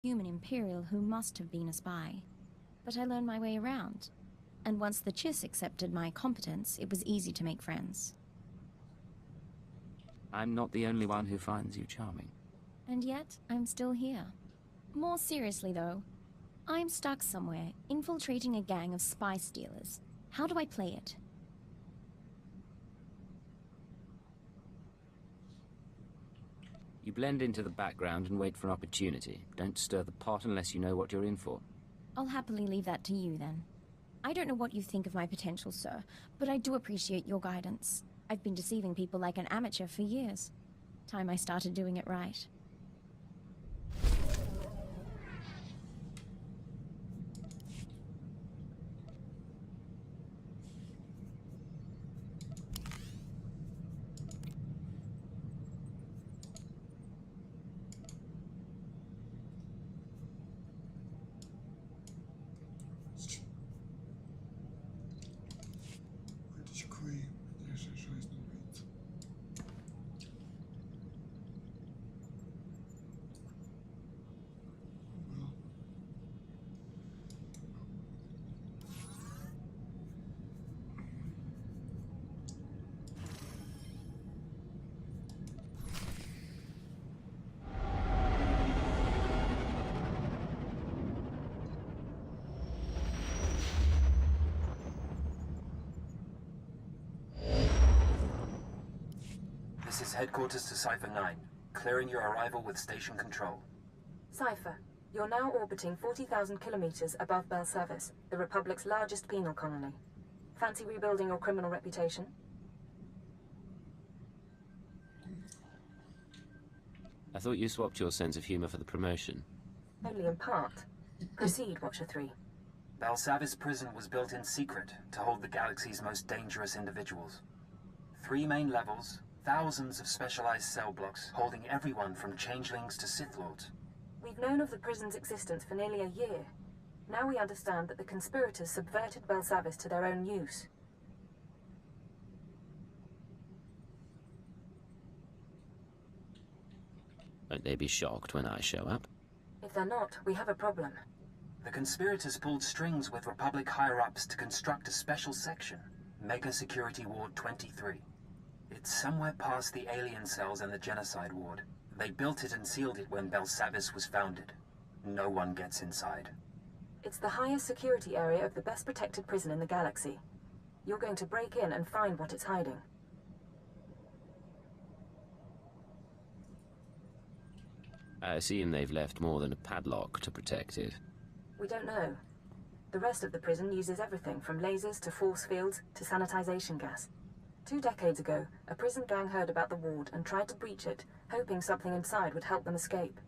human Imperial who must have been a spy. But I learned my way around. And once the Chiss accepted my competence, it was easy to make friends. I'm not the only one who finds you charming. And yet, I'm still here. More seriously, though, I'm stuck somewhere, infiltrating a gang of spy stealers. How do I play it? You blend into the background and wait for an opportunity. Don't stir the pot unless you know what you're in for. I'll happily leave that to you, then. I don't know what you think of my potential, sir, but I do appreciate your guidance. I've been deceiving people like an amateur for years. Time I started doing it right. This is headquarters to Cypher 9, clearing your arrival with station control. Cypher, you're now orbiting 40,000 kilometers above Belsavis, the Republic's largest penal colony. Fancy rebuilding your criminal reputation? I thought you swapped your sense of humor for the promotion. Only in part. Proceed, Watcher 3. Belsavis prison was built in secret to hold the galaxy's most dangerous individuals. 3 main levels, thousands of specialized cell blocks holding everyone from changelings to Sith Lords. We've known of the prison's existence for nearly a year. Now we understand that the conspirators subverted Belsavis to their own use. Won't they be shocked when I show up? If they're not, we have a problem. The conspirators pulled strings with Republic higher-ups to construct a special section, Mega Security Ward 23. It's somewhere past the alien cells and the genocide ward. They built it and sealed it when Belsavis was founded. No one gets inside. It's the highest security area of the best protected prison in the galaxy. You're going to break in and find what it's hiding. I assume they've left more than a padlock to protect it. We don't know. The rest of the prison uses everything from lasers to force fields to sanitization gas. 2 decades ago, a prison gang heard about the ward and tried to breach it, hoping something inside would help them escape.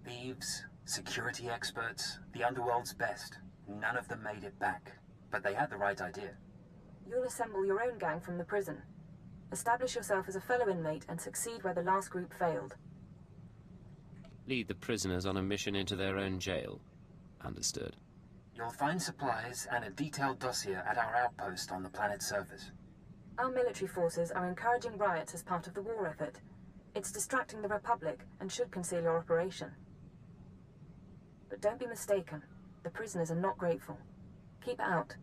Thieves, security experts, the underworld's best. None of them made it back. But they had the right idea. You'll assemble your own gang from the prison. Establish yourself as a fellow inmate and succeed where the last group failed. Lead the prisoners on a mission into their own jail. Understood. You'll find supplies and a detailed dossier at our outpost on the planet's surface. Our military forces are encouraging riots as part of the war effort. It's distracting the Republic and should conceal your operation. But don't be mistaken. The prisoners are not grateful. Keep out.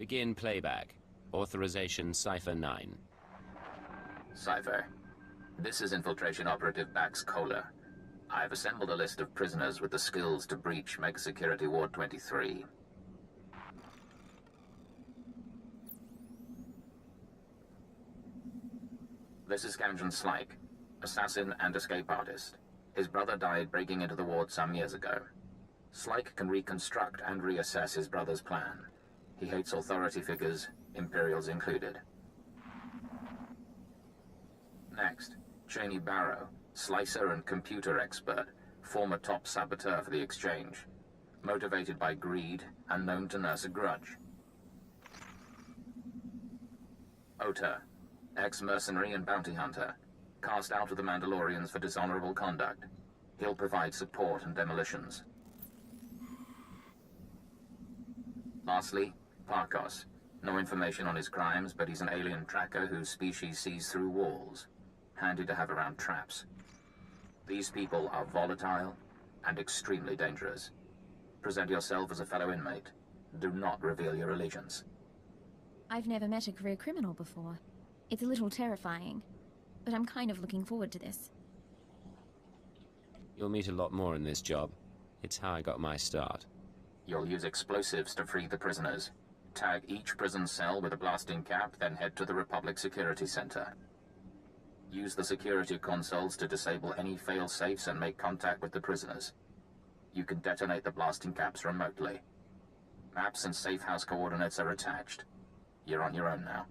Begin playback. Authorization Cipher 9. Cipher. This is Infiltration Operative Bax Kohler. I've assembled a list of prisoners with the skills to breach Mega Security Ward 23. This is Camden Slyke, assassin and escape artist. His brother died breaking into the ward some years ago. Slyke can reconstruct and reassess his brother's plan. He hates authority figures, Imperials included. Next, Cheney Barrow, slicer and computer expert, former top saboteur for the Exchange. Motivated by greed and known to nurse a grudge. Ota, ex-mercenary and bounty hunter, cast out of the Mandalorians for dishonorable conduct. He'll provide support and demolitions. Lastly, Parkos. No information on his crimes, but he's an alien tracker whose species sees through walls. Handy to have around traps. These people are volatile and extremely dangerous. Present yourself as a fellow inmate. Do not reveal your allegiance. I've never met a career criminal before. It's a little terrifying, but I'm kind of looking forward to this. You'll meet a lot more in this job. It's how I got my start. You'll use explosives to free the prisoners. Tag each prison cell with a blasting cap, then head to the Republic Security Center. Use the security consoles to disable any fail-safes and make contact with the prisoners. You can detonate the blasting caps remotely. Maps and safe house coordinates are attached. You're on your own now.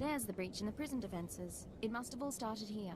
There's the breach in the prison defenses. It must have all started here.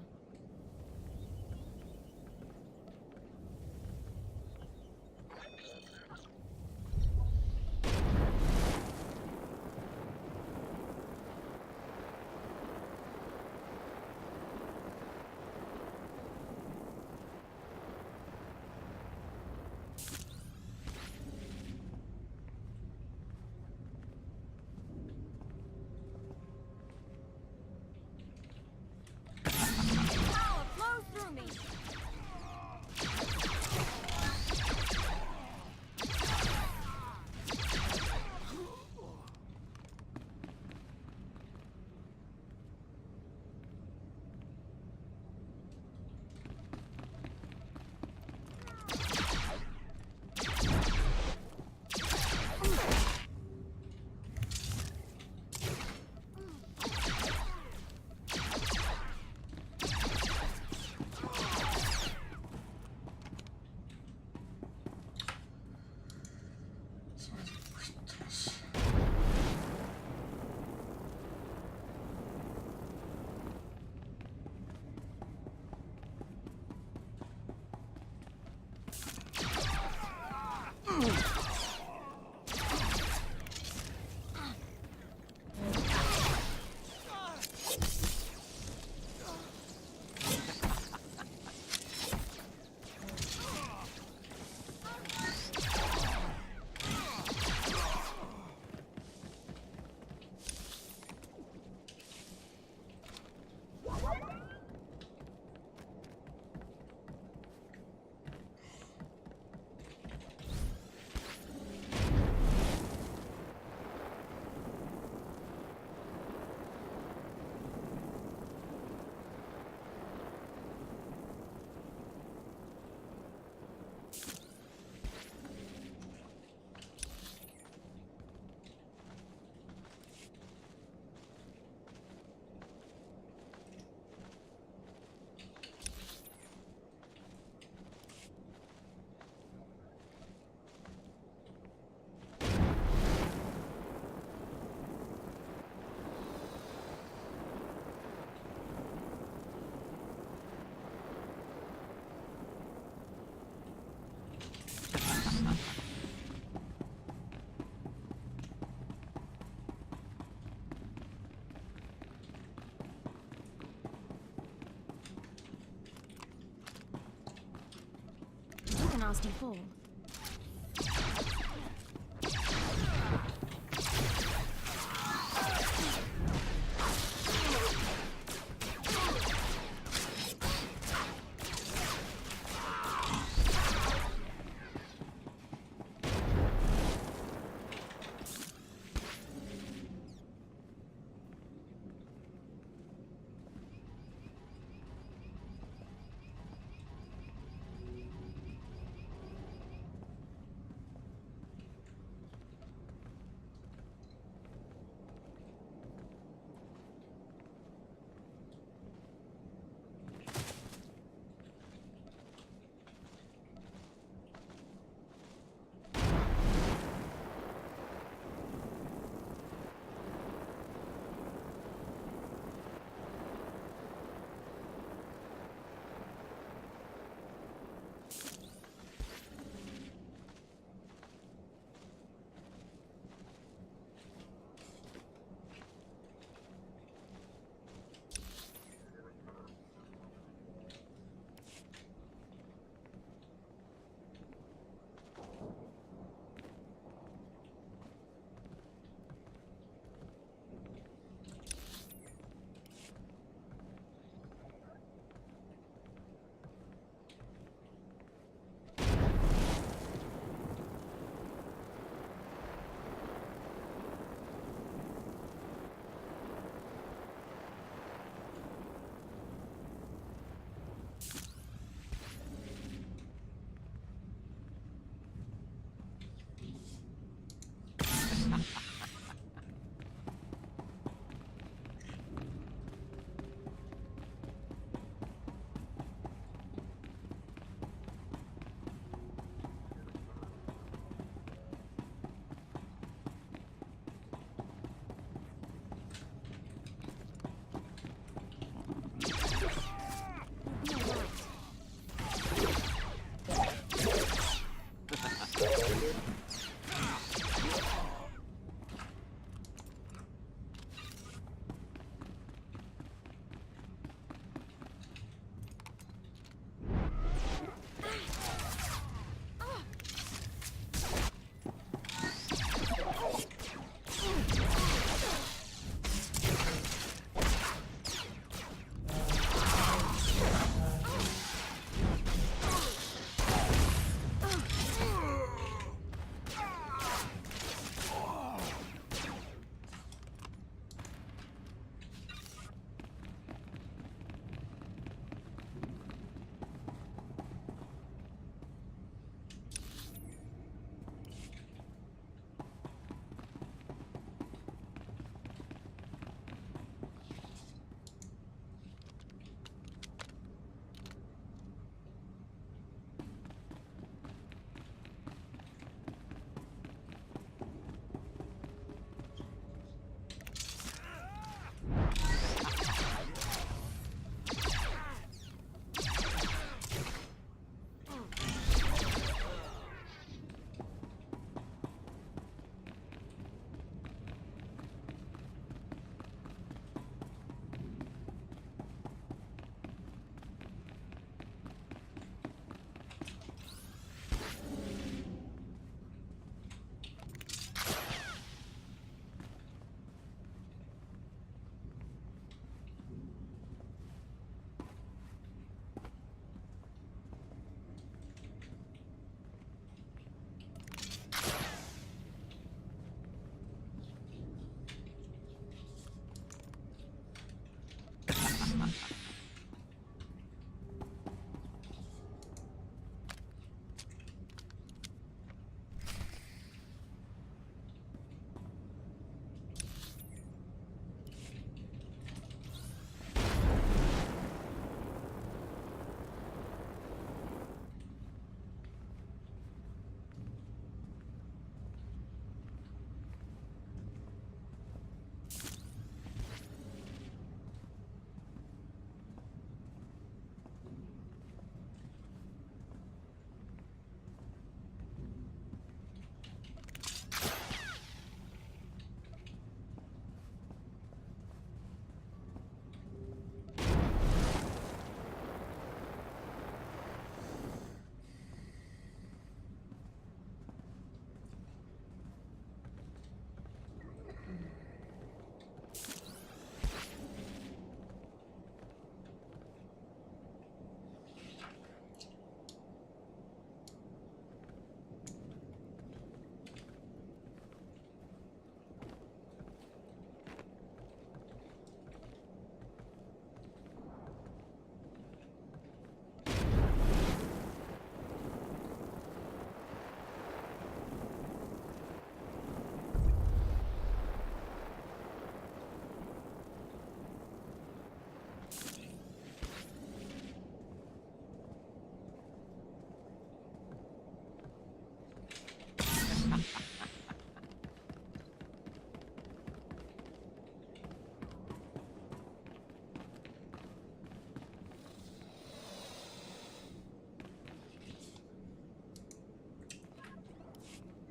A nasty fall.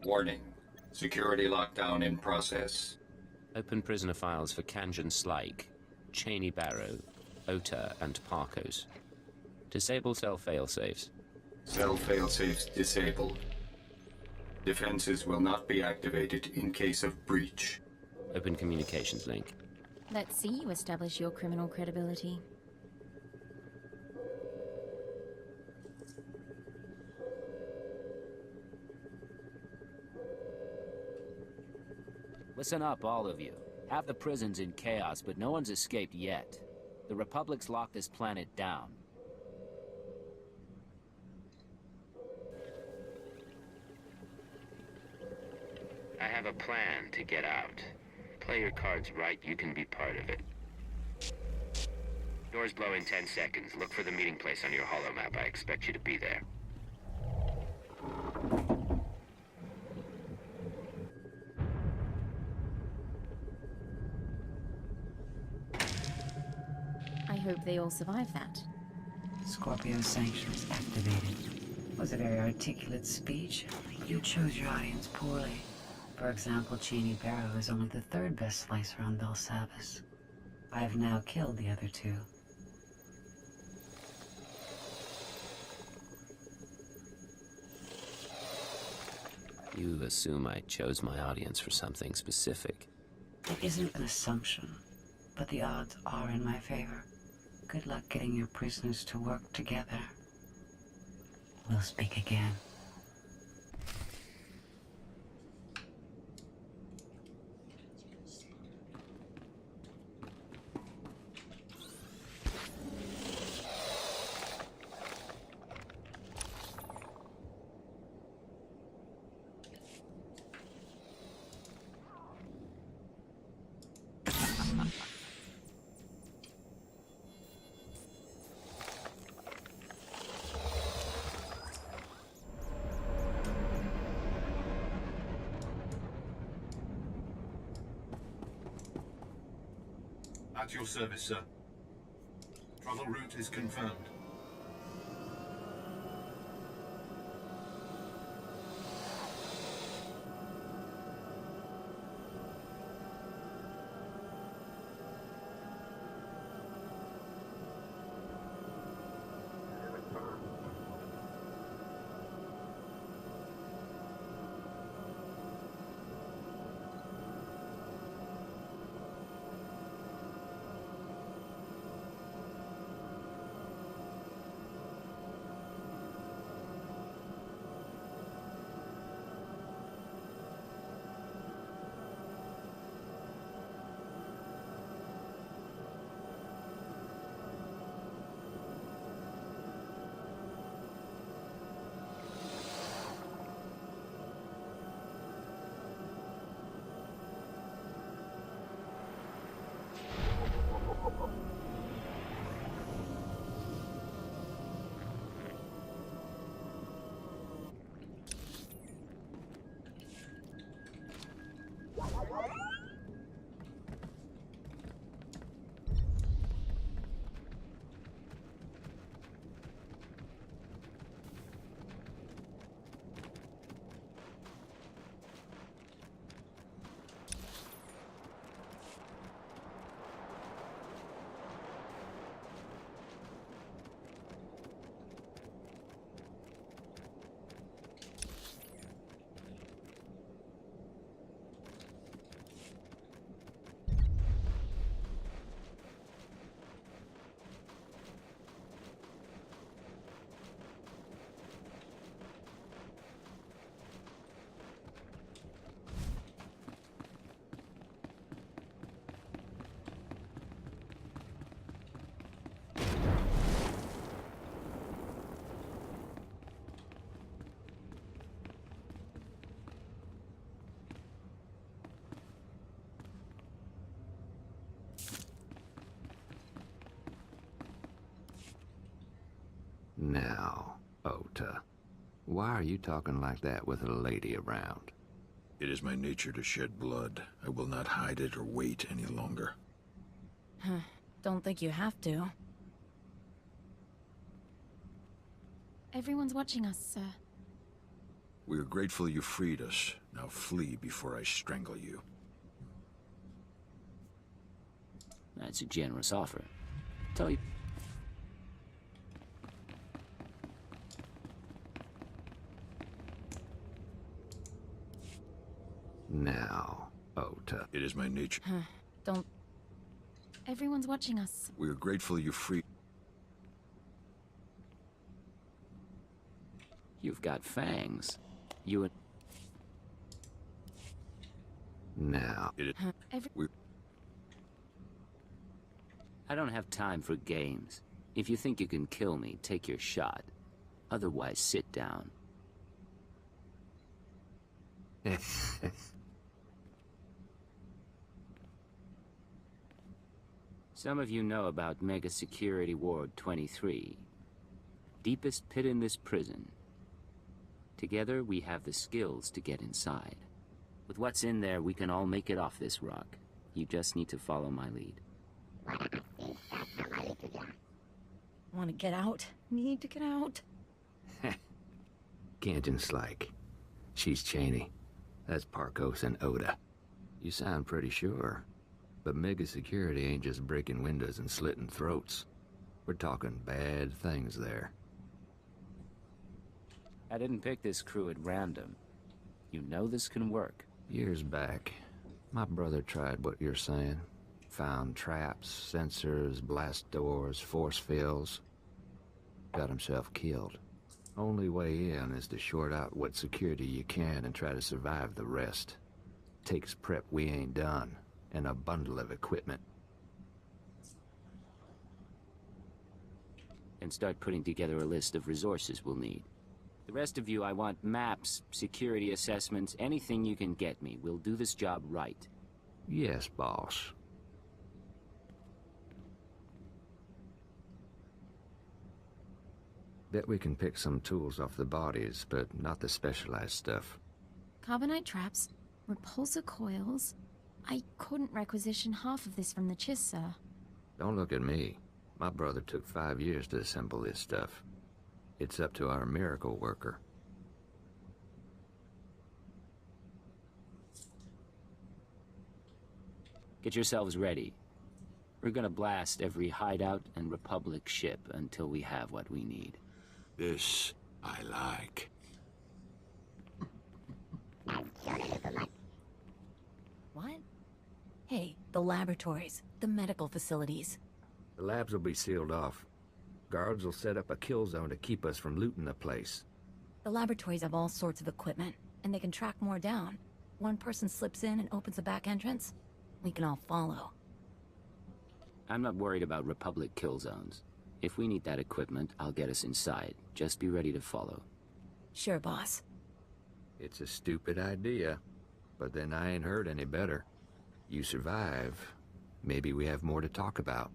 Warning. Security lockdown in process. Open prisoner files for Kanjan Slike, Cheney Barrow, Ota, and Parkos. Disable cell failsafes. Cell failsafes disabled. Defenses will not be activated in case of breach. Open communications link. Let's see you establish your criminal credibility. Listen up, all of you. Half the prison's in chaos, but no one's escaped yet. The Republic's locked this planet down. I have a plan to get out. Play your cards right, you can be part of it. Doors blow in 10 seconds. Look for the meeting place on your holomap. I expect you to be there. I hope they all survive that. Scorpio sanctions activated. Was a very articulate speech. You chose your audience poorly. For example, Cheney Barrow is only the third best slicer on Belsavis. I have now killed the other two. You assume I chose my audience for something specific. It isn't an assumption, but the odds are in my favor. Good luck getting your prisoners to work together. We'll speak again. At your service, sir. Travel route is confirmed. Now, Ota, why are you talking like that with a lady around? It is my nature to shed blood. I will not hide it or wait any longer. Don't think you have to. Everyone's watching us, sir. We are grateful you freed us. Now flee before I strangle you. That's a generous offer. Tell you. Now, Ota. It is my nature. Don't... Everyone's watching us. We are grateful you freed... You've got fangs. You and... Now. I don't have time for games. If you think you can kill me, take your shot. Otherwise, sit down. Some of you know about Mega Security Ward 23. Deepest pit in this prison. Together, we have the skills to get inside. With what's in there, we can all make it off this rock. You just need to follow my lead. Want to get out? Need to get out? Kanjin Slike. She's Cheney. That's Parkos and Ota. You sound pretty sure. But Mega Security ain't just breaking windows and slitting throats. We're talking bad things there. I didn't pick this crew at random. You know this can work. Years back, my brother tried what you're saying. Found traps, sensors, blast doors, force fields. Got himself killed. Only way in is to short out what security you can and try to survive the rest. Takes prep we ain't done, and a bundle of equipment. And start putting together a list of resources we'll need. The rest of you, I want maps, security assessments, anything you can get me. We'll do this job right. Yes, boss. Bet we can pick some tools off the bodies, but not the specialized stuff. Carbonite traps, repulsor coils. I couldn't requisition half of this from the Chiss, sir. Don't look at me. My brother took 5 years to assemble this stuff. It's up to our miracle worker. Get yourselves ready. We're gonna blast every hideout and Republic ship until we have what we need. This I like. What? Hey, the laboratories, the medical facilities. The labs will be sealed off. Guards will set up a kill zone to keep us from looting the place. The laboratories have all sorts of equipment, and they can track more down. One person slips in and opens a back entrance. We can all follow. I'm not worried about Republic kill zones. If we need that equipment, I'll get us inside. Just be ready to follow. Sure, boss. It's a stupid idea, but then I ain't heard any better. You survive, maybe we have more to talk about.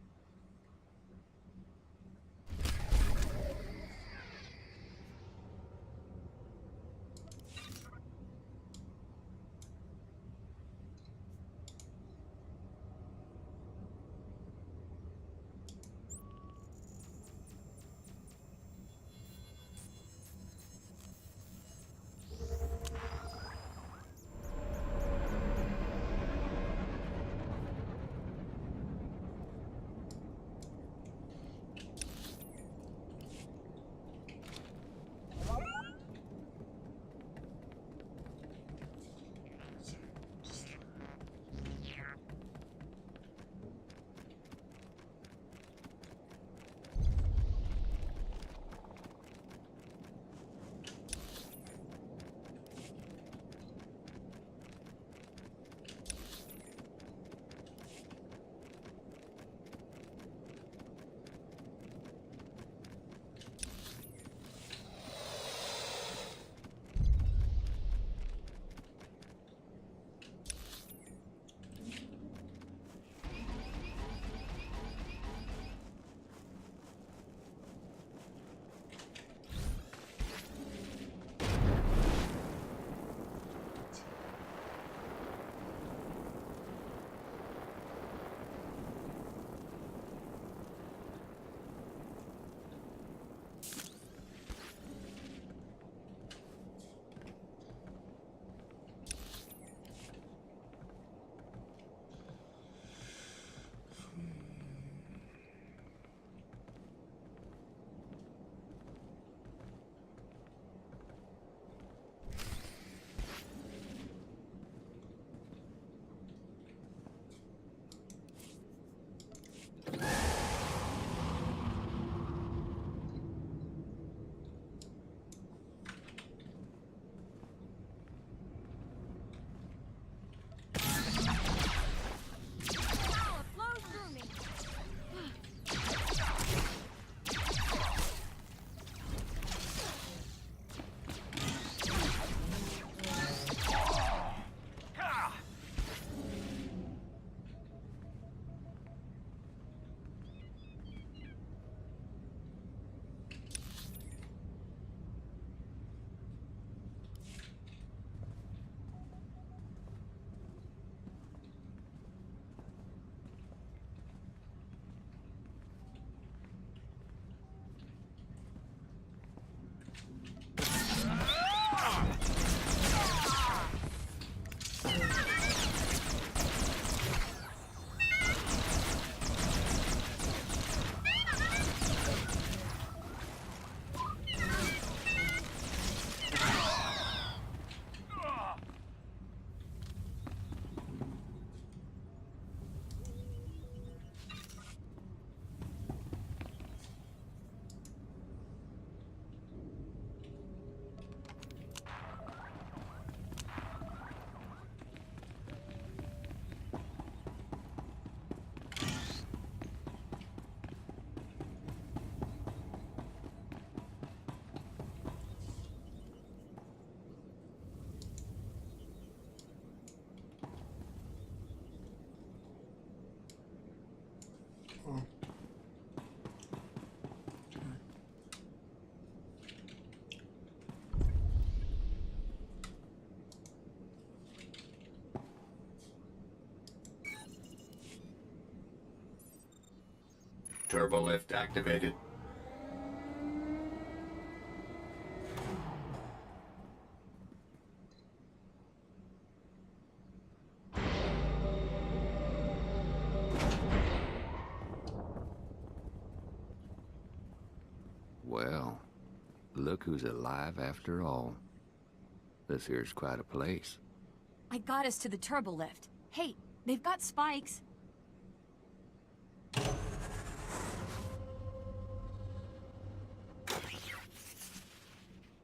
Oh. Turbo lift activated. Well, look who's alive after all. This here's quite a place. I got us to the turbo lift. Hey, they've got spikes.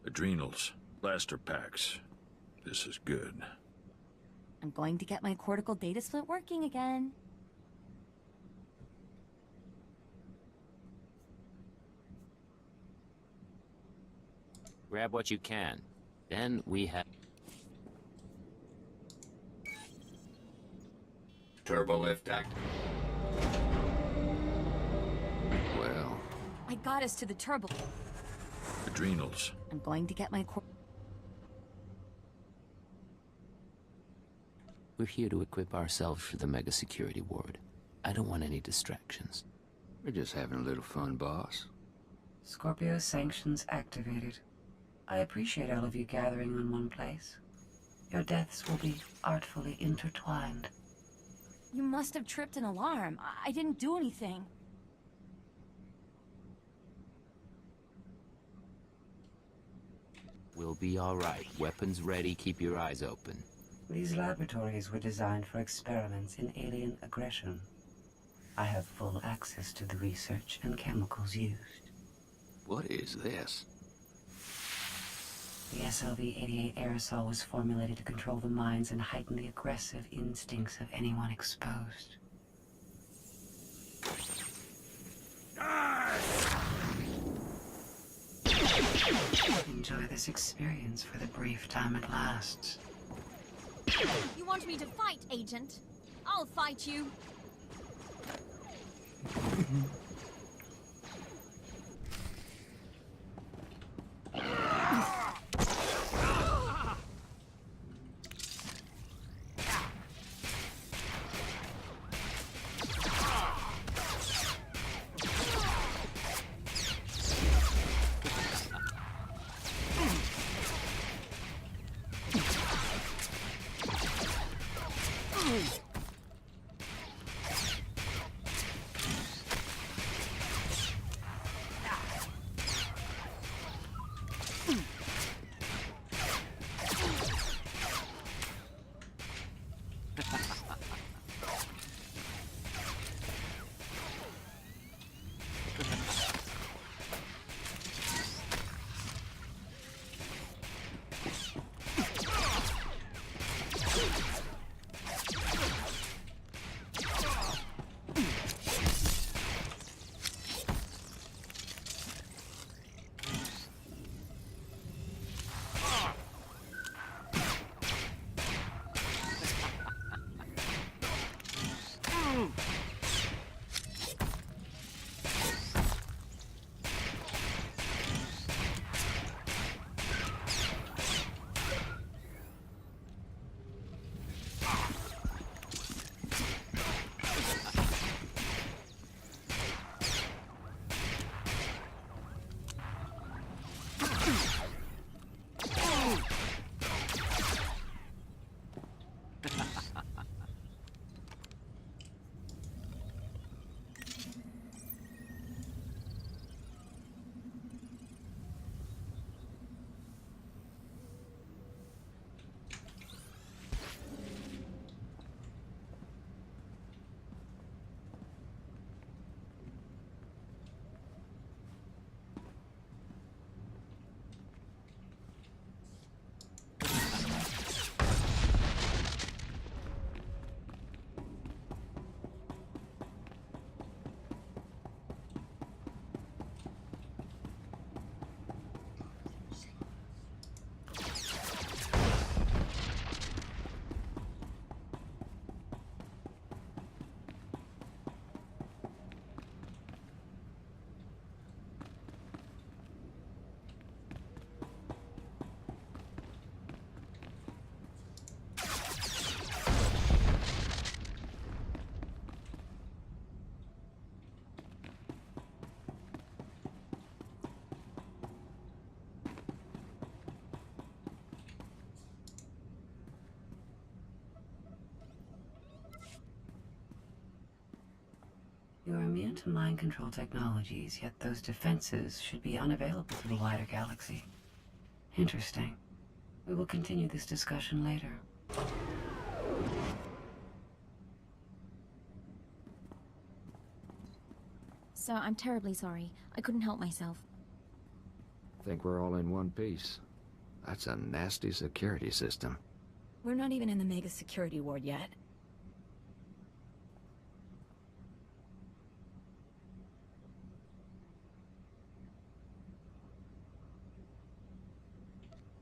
Adrenals, blaster packs. This is good. I'm going to get my cortical data split working again. Grab what you can. Then we have... Turbo lift activated. Well, I got us to the turbo. Adrenals. I'm going to get my We're here to equip ourselves for the Mega Security Ward. I don't want any distractions. we're just having a little fun, boss. Scorpio sanctions activated. I appreciate all of you gathering in one place. Your deaths will be artfully intertwined. You must have tripped an alarm. I didn't do anything. We'll be all right. Weapons ready. Keep your eyes open. These laboratories were designed for experiments in alien aggression. I have full access to the research and chemicals used. What is this? The SLV-88 aerosol was formulated to control the minds and heighten the aggressive instincts of anyone exposed. Enjoy this experience for the brief time it lasts. You want me to fight, Agent? I'll fight you. immune to mind control technologies, yet those defenses should be unavailable to the wider galaxy. Interesting. We will continue this discussion later. Sir, I'm terribly sorry. I couldn't help myself. Think we're all in one piece. That's a nasty security system. We're not even in the Mega Security Ward yet.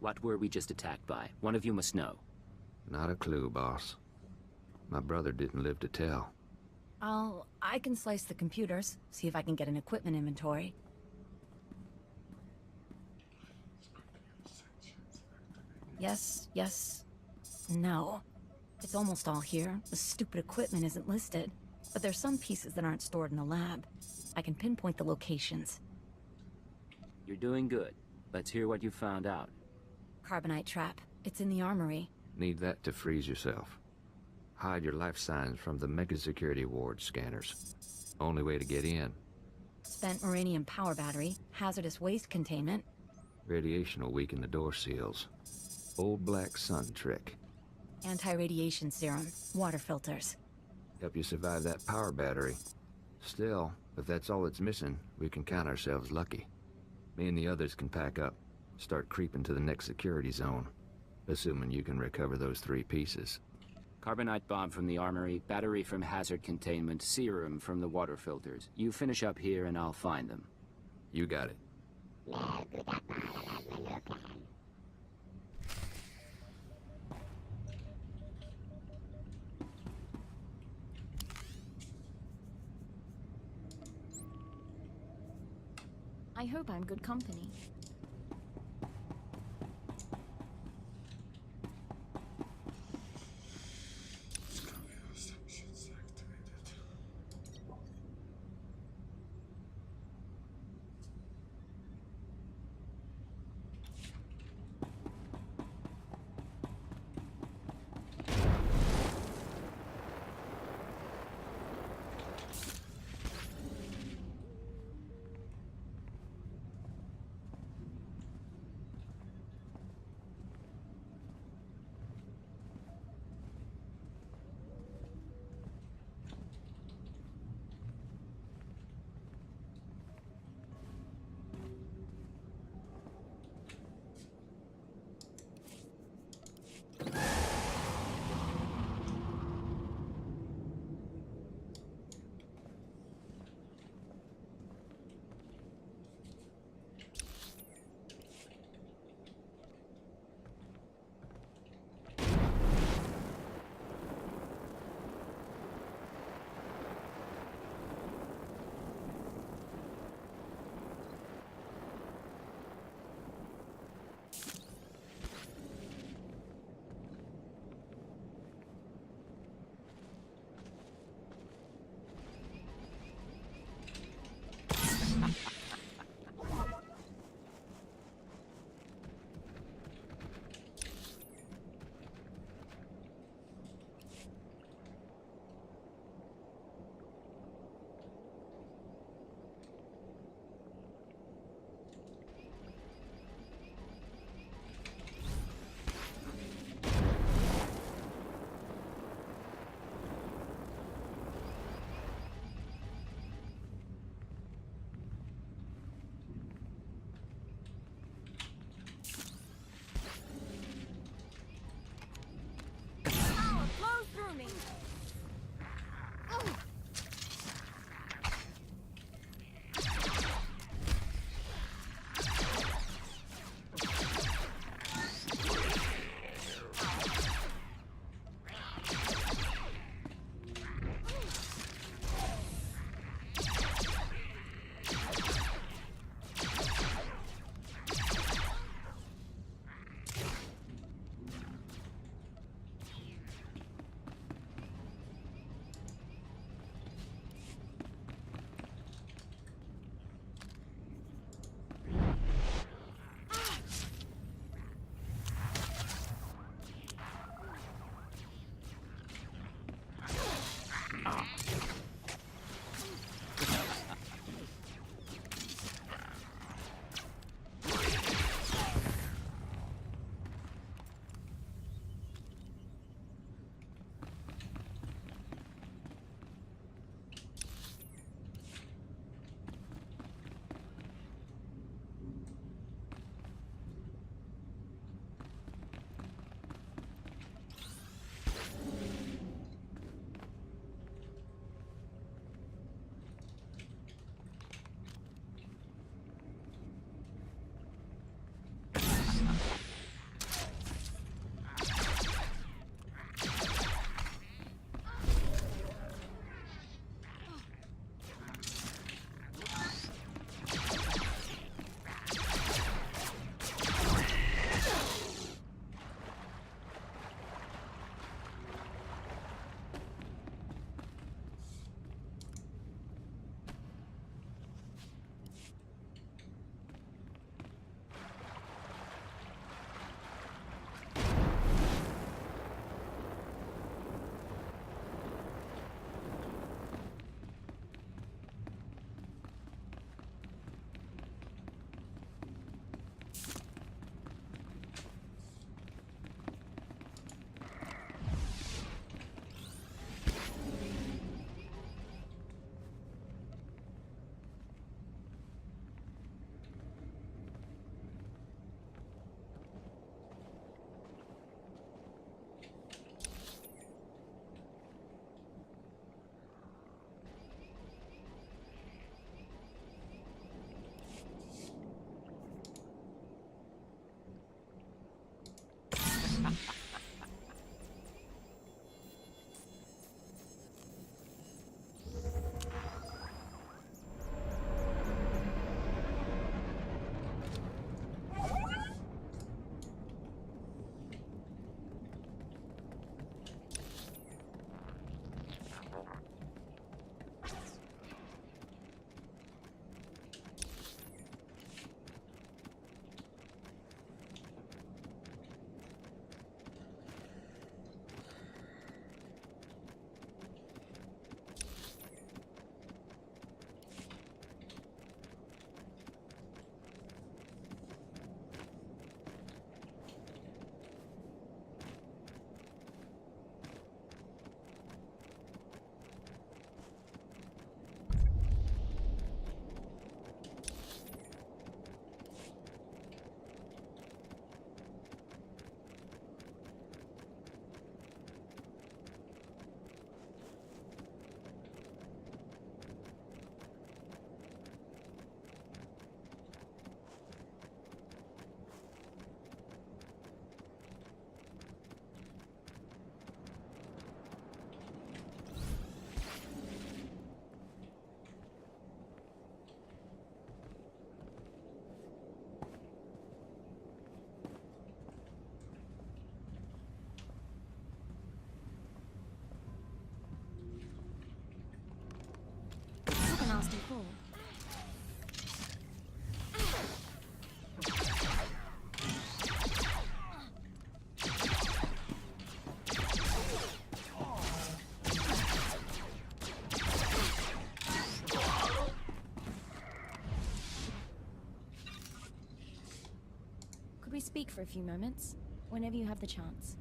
What were we just attacked by? One of you must know. Not a clue, boss. My brother didn't live to tell. I can slice the computers, see if I can get an equipment inventory. Yes, yes, no. It's almost all here. The stupid equipment isn't listed. But there's some pieces that aren't stored in the lab. I can pinpoint the locations. You're doing good. Let's hear what you found out. Carbonite trap. It's in the armory. Need that to freeze yourself. Hide your life signs from the Mega Security Ward scanners. Only way to get in. Spent uranium power battery, hazardous waste containment. Radiation will weaken the door seals. Old black sun trick. Anti-radiation serum, water filters. Help you survive that power battery. Still, if that's all it's missing, we can count ourselves lucky. Me and the others can pack up, start creeping to the next security zone. Assuming you can recover those 3 pieces. Carbonite bomb from the armory, battery from hazard containment, serum from the water filters. You finish up here and I'll find them. You got it. I hope I'm good company. call. Could we speak for a few moments? Whenever you have the chance.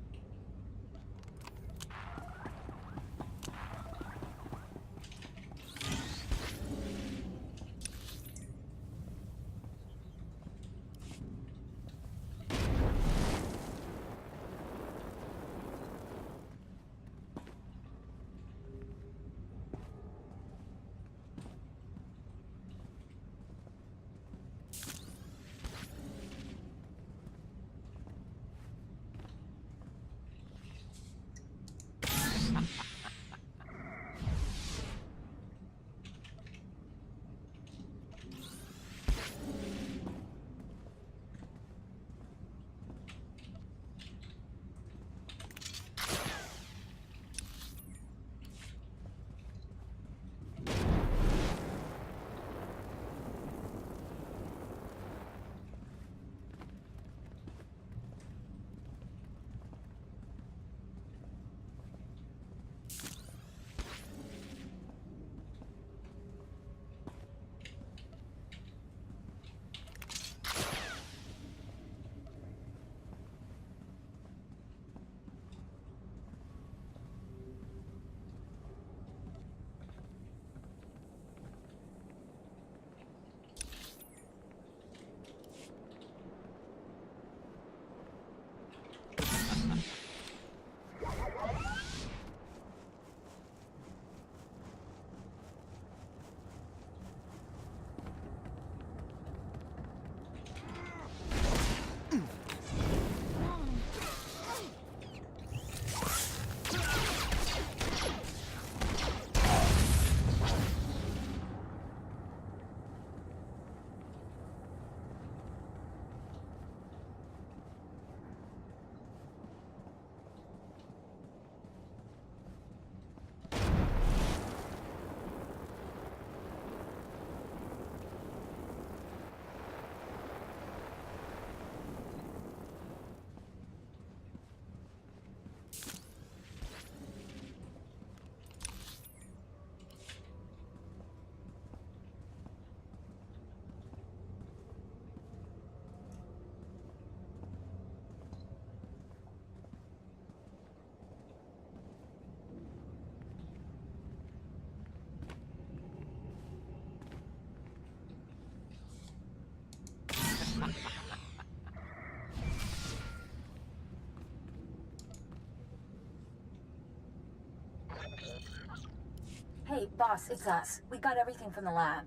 Hey, boss, it's us. We got everything from the lab.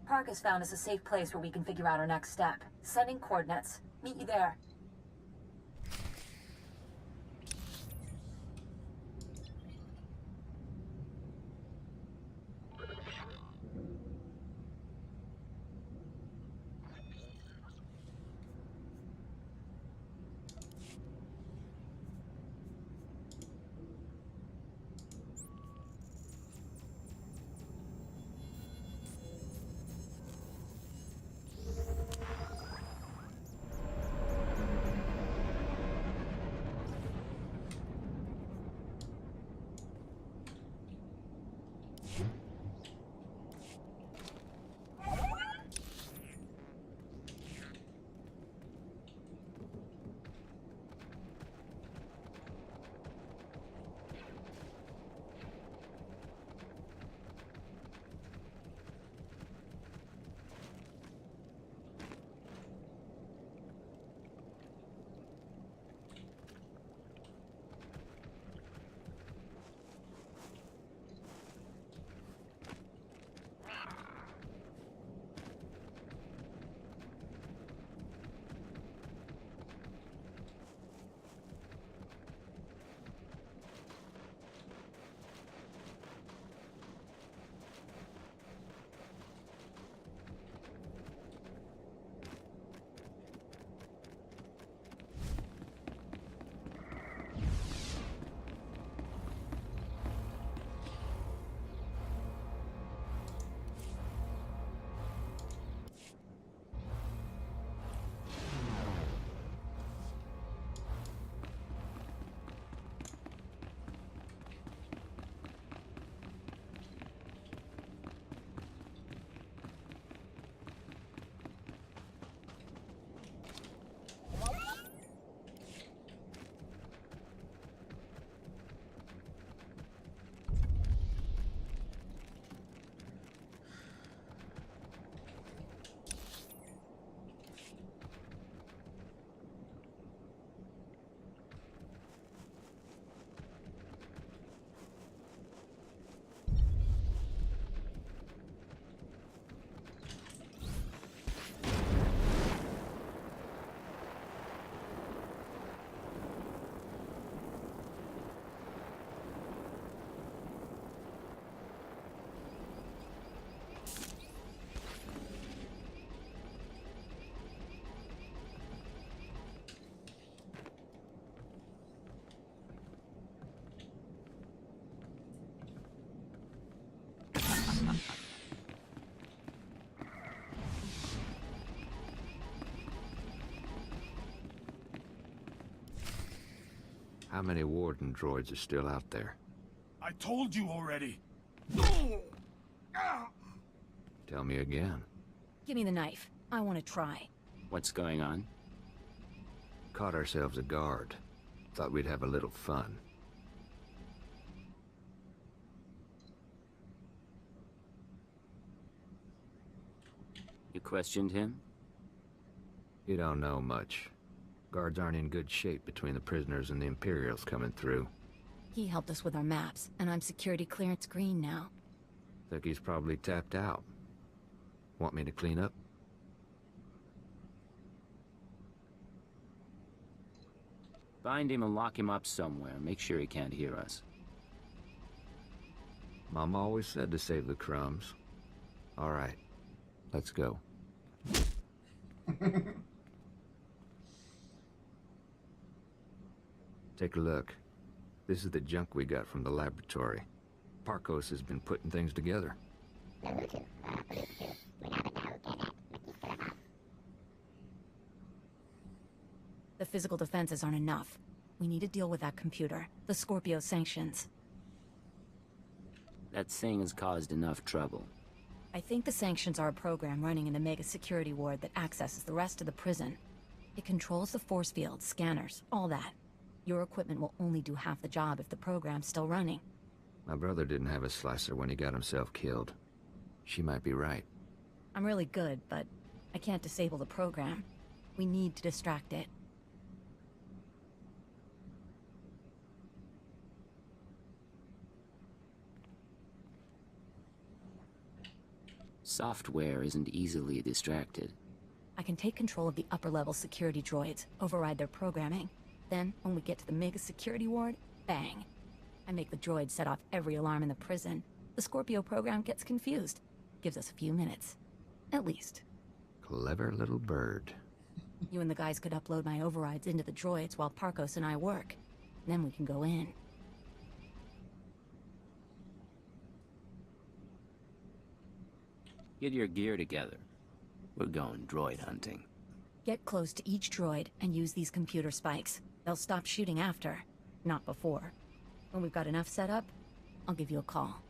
Park has found us a safe place where we can figure out our next step. Sending coordinates. Meet you there. How many warden droids are still out there? I told you already. Tell me again. Give me the knife. I want to try. What's going on? Caught ourselves a guard. Thought we'd have a little fun. You questioned him? You don't know much. Guards aren't in good shape between the prisoners and the Imperials coming through. He helped us with our maps, and I'm security clearance green now. Think he's probably tapped out. Want me to clean up? Bind him and lock him up somewhere. Make sure he can't hear us. Mom always said to save the crumbs. All right, let's go. Take a look. This is the junk we got from the laboratory. Parkos has been putting things together. The physical defenses aren't enough. We need to deal with that computer. The Scorpio sanctions. That thing has caused enough trouble. I think the sanctions are a program running in the mega security ward that accesses the rest of the prison. It controls the force fields, scanners, all that. Your equipment will only do half the job if the program's still running. My brother didn't have a slicer when he got himself killed. She might be right. I'm really good, but I can't disable the program. We need to distract it. Software isn't easily distracted. I can take control of the upper-level security droids, override their programming. Then, when we get to the mega security ward, bang. I make the droids set off every alarm in the prison. The Scorpio program gets confused. Gives us a few minutes. At least. Clever little bird. You and the guys could upload my overrides into the droids while Parkos and I work. Then we can go in. Get your gear together. We're going droid hunting. Get close to each droid and use these computer spikes. They'll stop shooting after, not before. When we've got enough set up, I'll give you a call.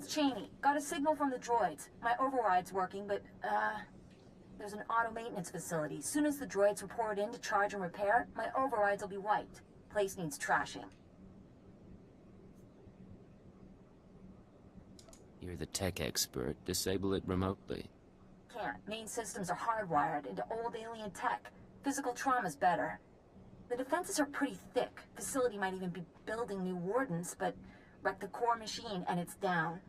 It's Cheney. Got a signal from the droids. My override's working, but, there's an auto maintenance facility. Soon as the droids report in to charge and repair, my overrides will be wiped. Place needs trashing. You're the tech expert. Disable it remotely. Can't. Main systems are hardwired into old alien tech. Physical trauma's better. The defenses are pretty thick. Facility might even be building new wardens, but wreck the core machine and it's down.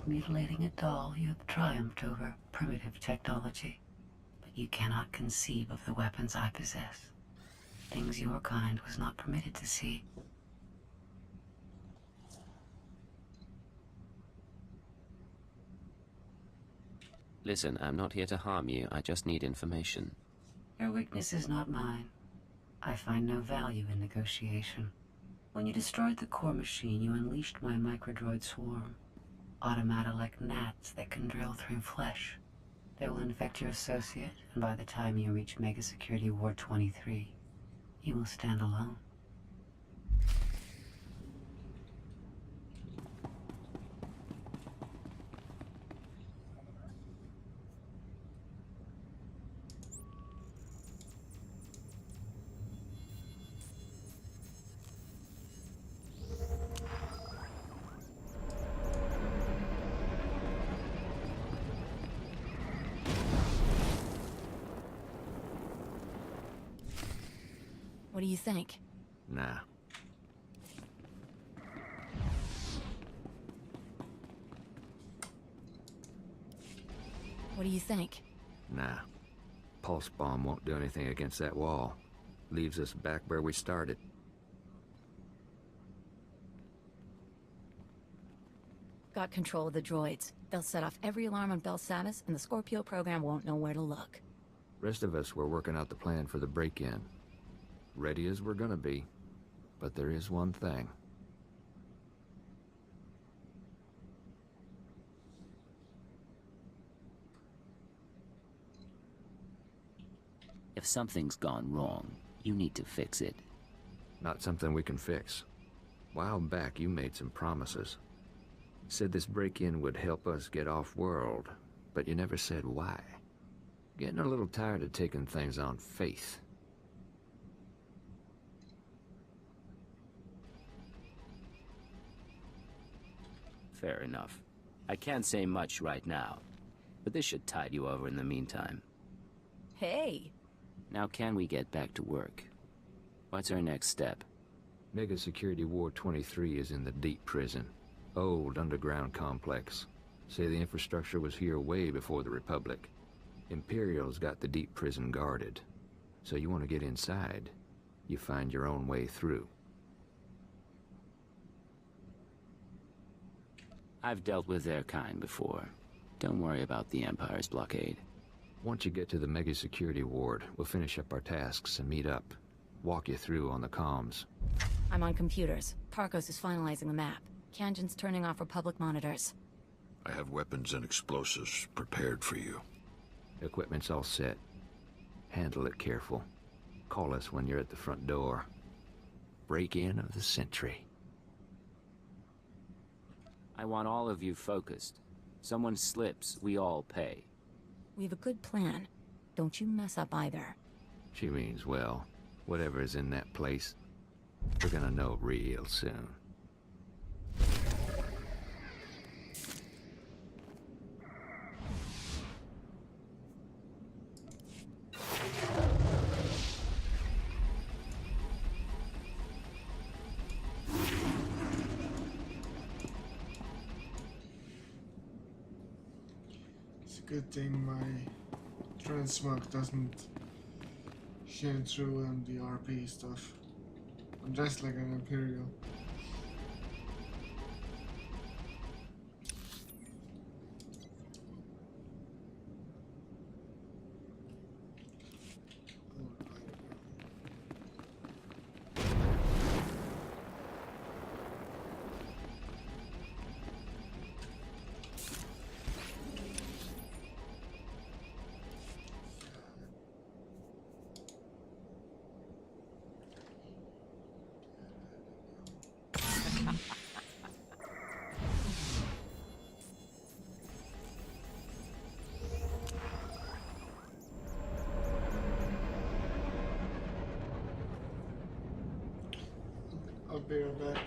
like mutilating a doll, you have triumphed over primitive technology. But you cannot conceive of the weapons I possess. Things your kind was not permitted to see. Listen, I'm not here to harm you. I just need information. Your weakness is not mine. I find no value in negotiation. When you destroyed the core machine, you unleashed my microdroid swarm. Automata like gnats that can drill through flesh. They will infect your associate, and by the time you reach Mega Security Ward 23, you will stand alone. What do you think? Nah. What do you think? Nah. Pulse bomb won't do anything against that wall. Leaves us back where we started. Got control of the droids. They'll set off every alarm on Belsavis, and the Scorpio program won't know where to look. Rest of us were working out the plan for the break-in. Ready as we're gonna be. But there is one thing. If something's gone wrong, you need to fix it. Not something we can fix. While back, you made some promises. Said this break-in would help us get off-world, but you never said why. Getting a little tired of taking things on faith. Fair enough. I can't say much right now, but this should tide you over in the meantime. Hey! Now can we get back to work? What's our next step? Mega Security Ward 23 is in the deep prison. Old underground complex. Say the infrastructure was here way before the Republic. Imperial's got the deep prison guarded. So you want to get inside, you find your own way through. I've dealt with their kind before. Don't worry about the Empire's blockade. Once you get to the Mega Security Ward, we'll finish up our tasks and meet up. Walk you through on the comms. I'm on computers. Tarkos is finalizing the map. Kanjan's turning off Republic monitors. I have weapons and explosives prepared for you. Equipment's all set. Handle it careful. Call us when you're at the front door. Break-in of the century. I want all of you focused. Someone slips, we all pay. We have a good plan. Don't you mess up either. She means well. Whatever is in that place, we're gonna know real soon. Good thing my transmog doesn't shine through on the RP stuff. I'm dressed like an Imperial. I'll be right back.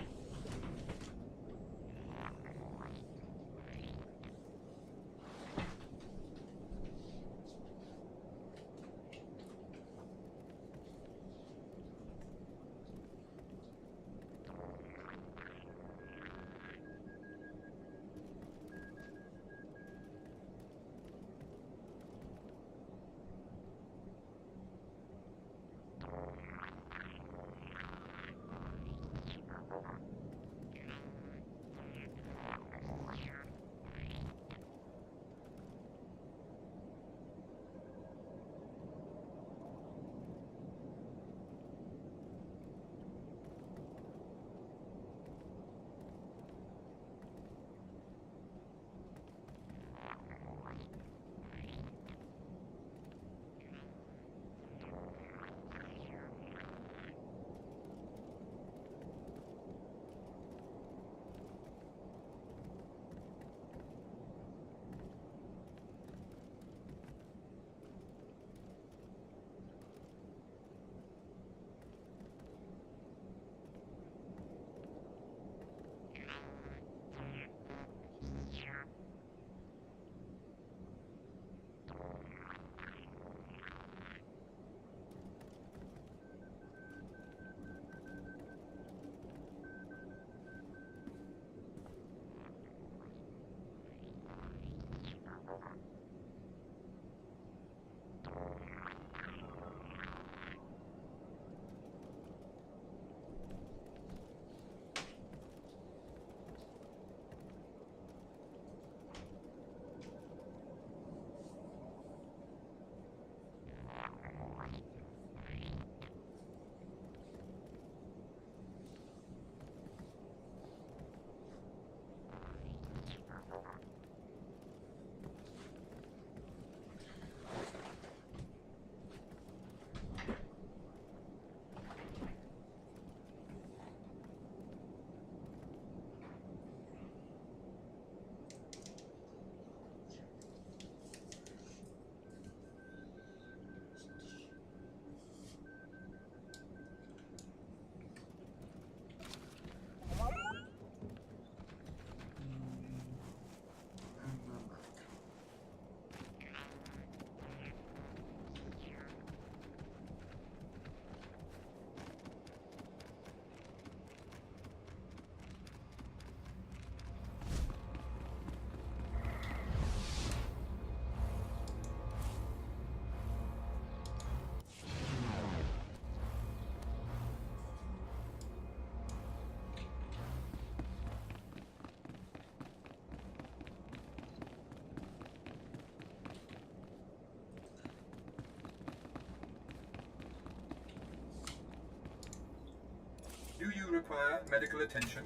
Do you require medical attention?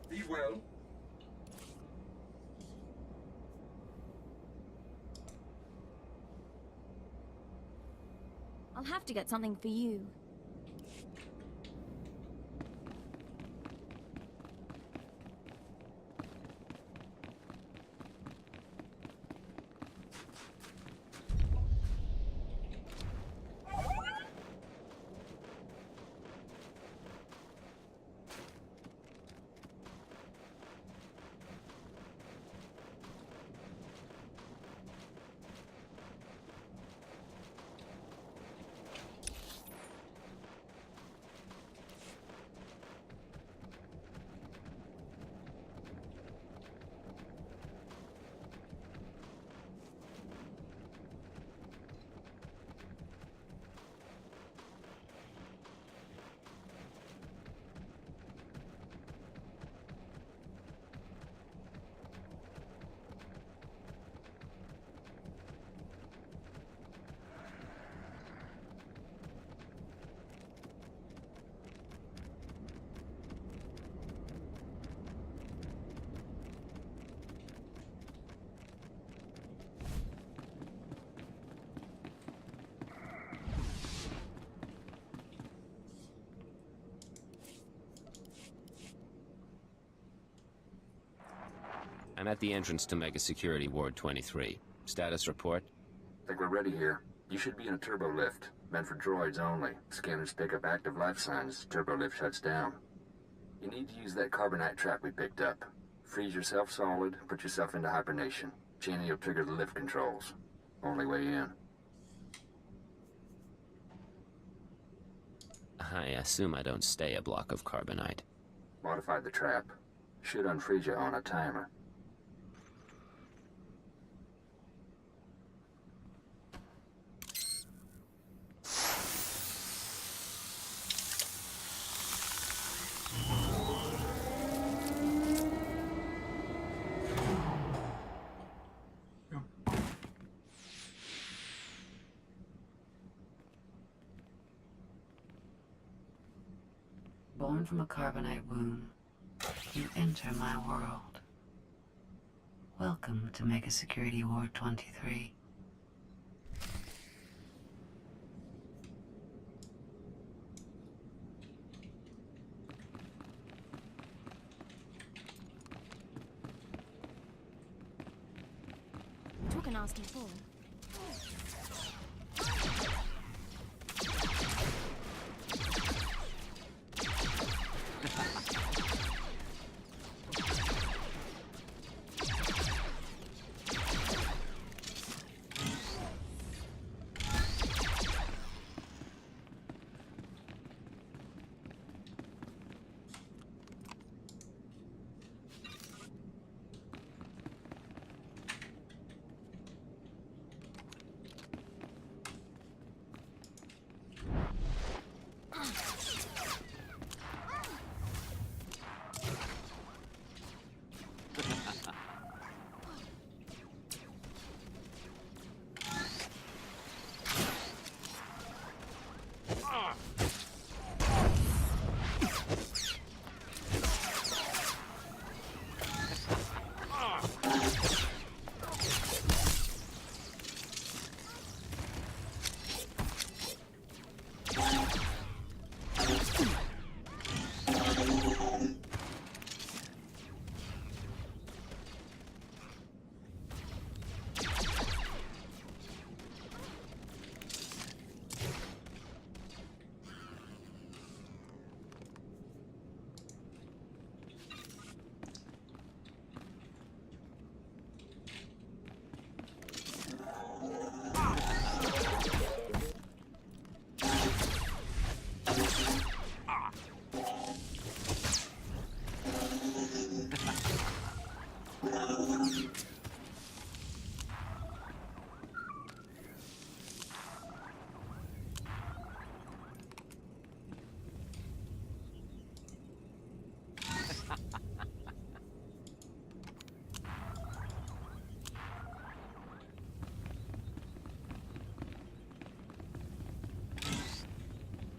Be well. I'll have to get something for you. I'm at the entrance to Mega Security Ward 23. Status report? Think we're ready here. You should be in a turbo lift. Meant for droids only. Scanners pick up active life signs. Turbo lift shuts down. You need to use that carbonite trap we picked up. Freeze yourself solid, put yourself into hibernation. Cheney will trigger the lift controls. Only way in. I assume I don't stay a block of carbonite. Modify the trap. Should unfreeze you on a timer. Born from a carbonite womb, you enter my world. Welcome to Mega Security Ward 23. Took a nasty fall.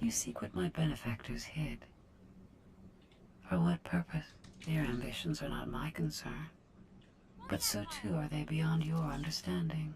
You seek what my benefactors hid. For what purpose? Their ambitions are not my concern. But so too are they beyond your understanding.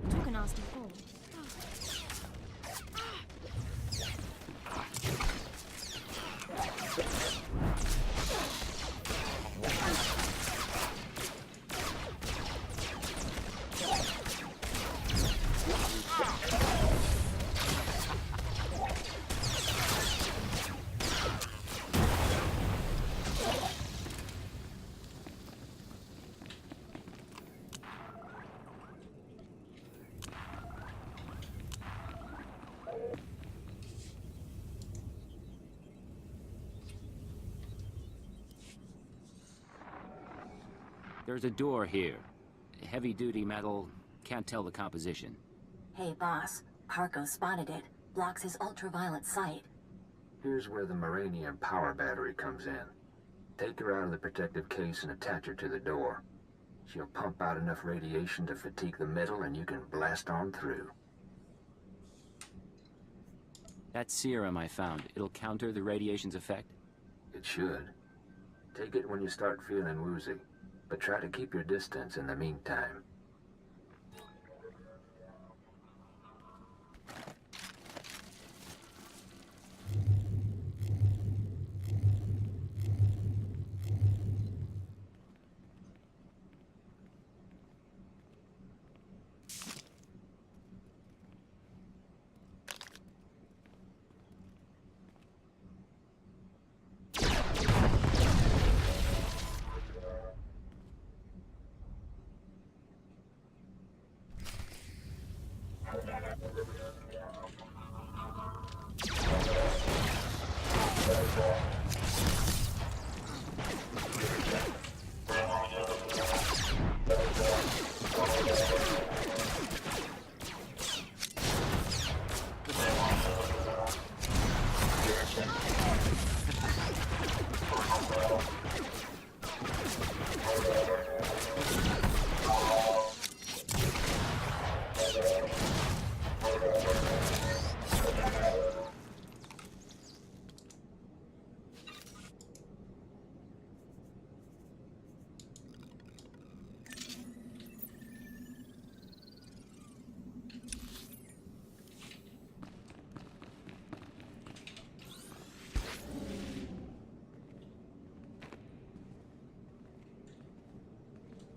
Took a nasty fall. There's a door here. Heavy-duty metal. Can't tell the composition. Hey, boss. Parko spotted it. Blocks his ultraviolet sight. Here's where the Moranium power battery comes in. Take her out of the protective case and attach her to the door. She'll pump out enough radiation to fatigue the metal and you can blast on through. That serum I found, it'll counter the radiation's effect? It should. Take it when you start feeling woozy, but try to keep your distance in the meantime.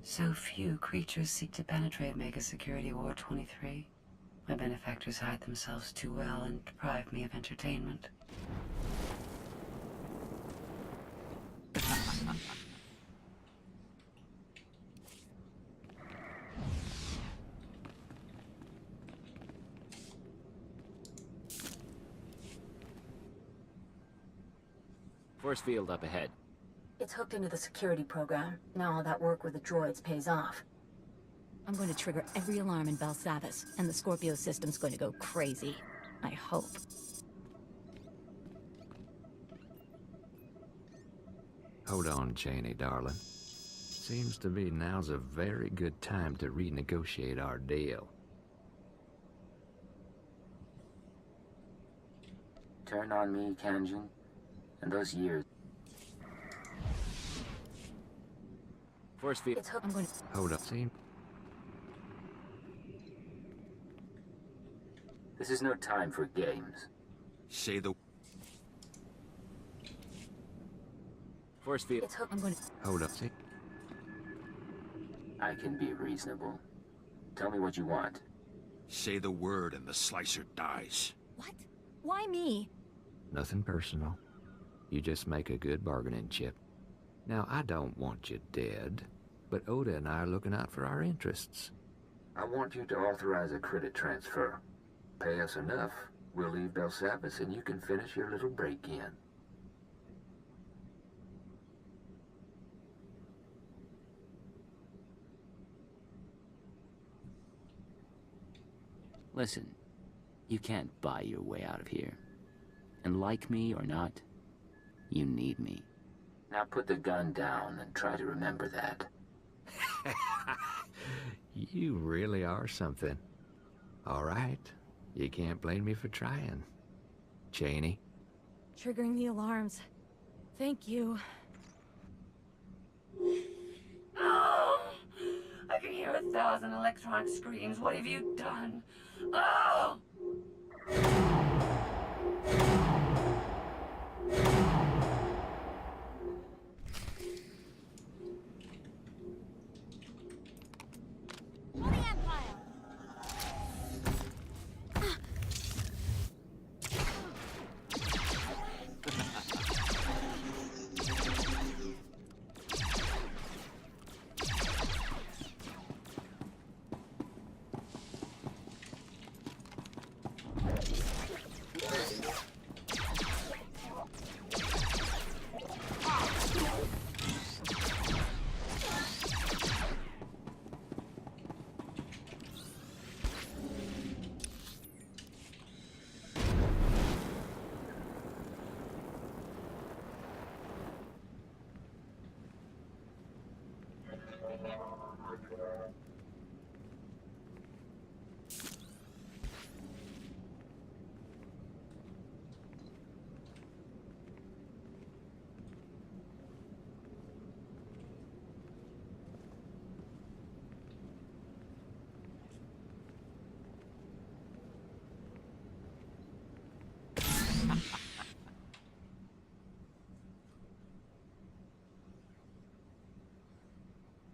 So few creatures seek to penetrate Mega Security Ward 23. My benefactors hide themselves too well and deprive me of entertainment. Force field up ahead. It's hooked into the security program. Now all that work with the droids pays off. I'm going to trigger every alarm in Belsavis, and the Scorpio system's going to go crazy. I hope. Hold on, Cheney, darling. Seems to me now's a very good time to renegotiate our deal. Turn on me, Kanjin. And those years. Force field. It's hooked. I'm going to... Hold up, see? This is no time for games. Say the... Force field. It's hooked. I'm going to... Hold up, see? I can be reasonable. Tell me what you want. Say the word and the slicer dies. What? Why me? Nothing personal. You just make a good bargaining chip. Now, I don't want you dead, but Oda and I are looking out for our interests. I want you to authorize a credit transfer. Pay us enough, we'll leave Belsavis and you can finish your little break-in. Listen, you can't buy your way out of here. And like me or not, you need me. Now put the gun down and try to remember that. You really are something. All right, you can't blame me for trying. Cheney? Triggering the alarms. Thank you. Oh! I can hear 1,000 electronic screams. What have you done? Oh! For the Empire!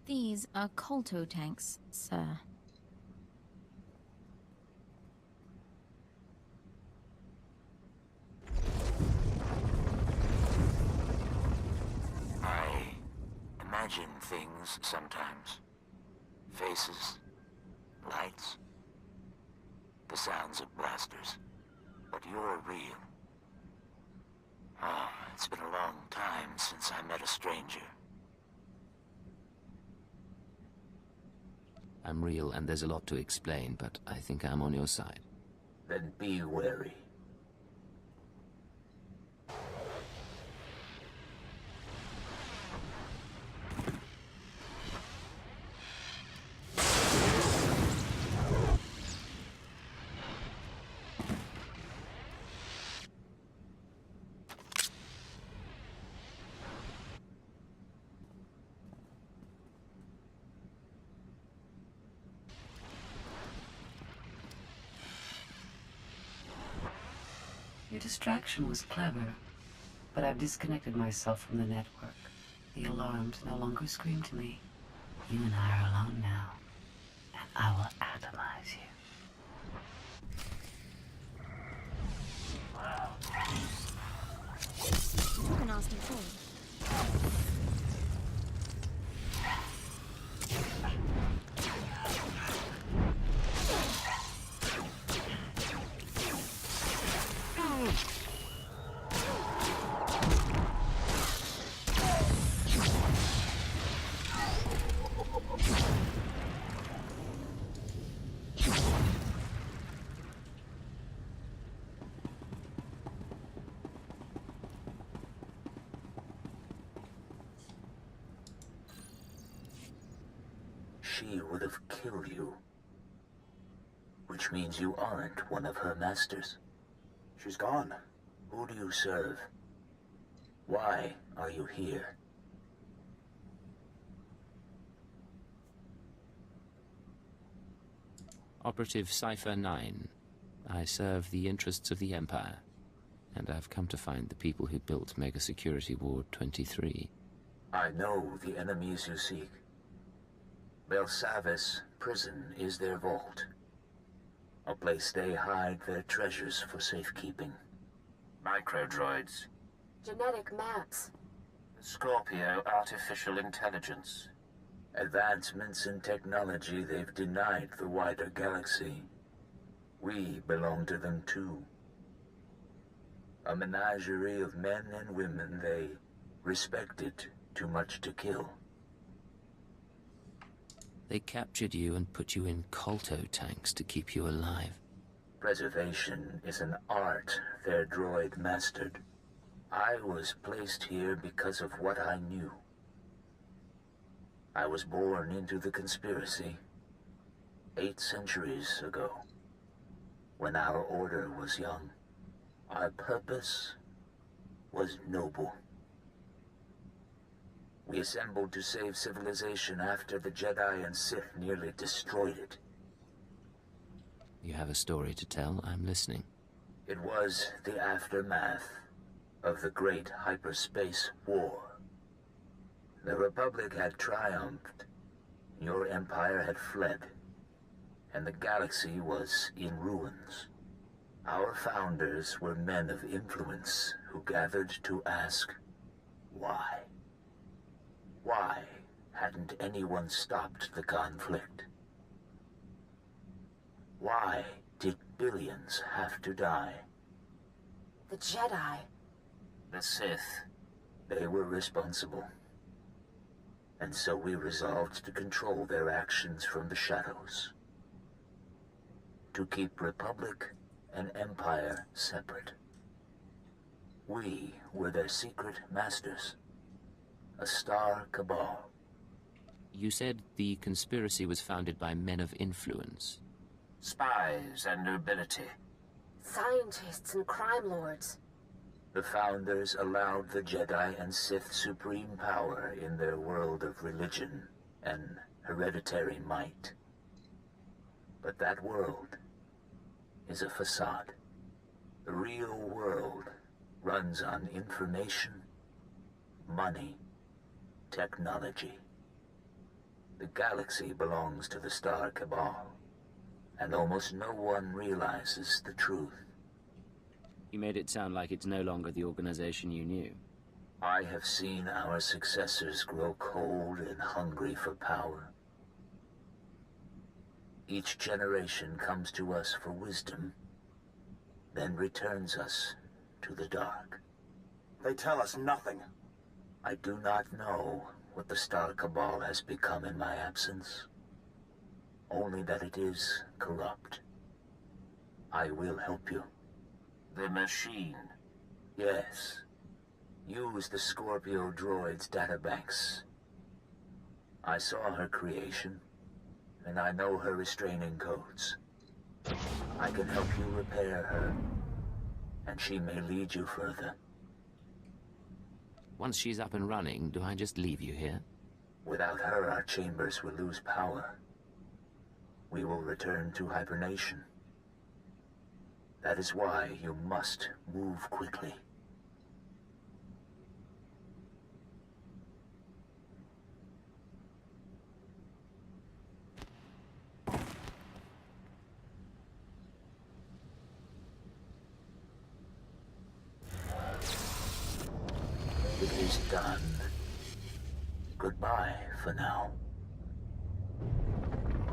These are Kolto tanks, sir. I imagine things sometimes. Faces, lights, the sounds of blasters. But you're real. Oh, it's been a long time since I met a stranger. I'm real and there's a lot to explain, but I think I'm on your side. Then be wary. Your distraction was clever, but I've disconnected myself from the network. The alarms no longer scream to me. You and I are alone now, and I will atomize you. You're a nasty fool. She would have killed you. Which means you aren't one of her masters. She's gone. Who do you serve? Why are you here? Operative Cipher 9. I serve the interests of the Empire, and I've come to find the people who built Mega Security Ward 23. I know the enemies you seek. Belsavis prison is their vault. A place they hide their treasures for safekeeping. Microdroids. Genetic maps. Scorpio artificial intelligence. Advancements in technology they've denied the wider galaxy. We belong to them too. A menagerie of men and women they respected too much to kill. They captured you and put you in Kolto tanks to keep you alive. Preservation is an art their droid mastered. I was placed here because of what I knew. I was born into the conspiracy 8 centuries ago, when our order was young. Our purpose was noble. We assembled to save civilization after the Jedi and Sith nearly destroyed it. You have a story to tell. I'm listening. It was the aftermath of the Great Hyperspace War. The Republic had triumphed, your empire had fled, and the galaxy was in ruins. Our founders were men of influence who gathered to ask, why? Why hadn't anyone stopped the conflict? Why did billions have to die? The Jedi. The Sith. They were responsible. And so we resolved to control their actions from the shadows. To keep Republic and Empire separate. We were their secret masters. A star cabal. You said the conspiracy was founded by men of influence. Spies and nobility. Scientists and crime lords. The founders allowed the Jedi and Sith supreme power in their world of religion and hereditary might. But that world is a facade. The real world runs on information, money, technology. The galaxy belongs to the Star Cabal, and almost no one realizes the truth. You made it sound like it's no longer the organization you knew. I have seen our successors grow cold and hungry for power. Each generation comes to us for wisdom, then returns us to the dark. They tell us nothing. I do not know what the Star Cabal has become in my absence. Only that it is corrupt. I will help you. The machine. Yes. Use the Scorpio droid's databanks. I saw her creation, and I know her restraining codes. I can help you repair her, and she may lead you further. Once she's up and running, do I just leave you here? Without her, our chambers will lose power. We will return to hibernation. That is why you must move quickly. done. Goodbye for now.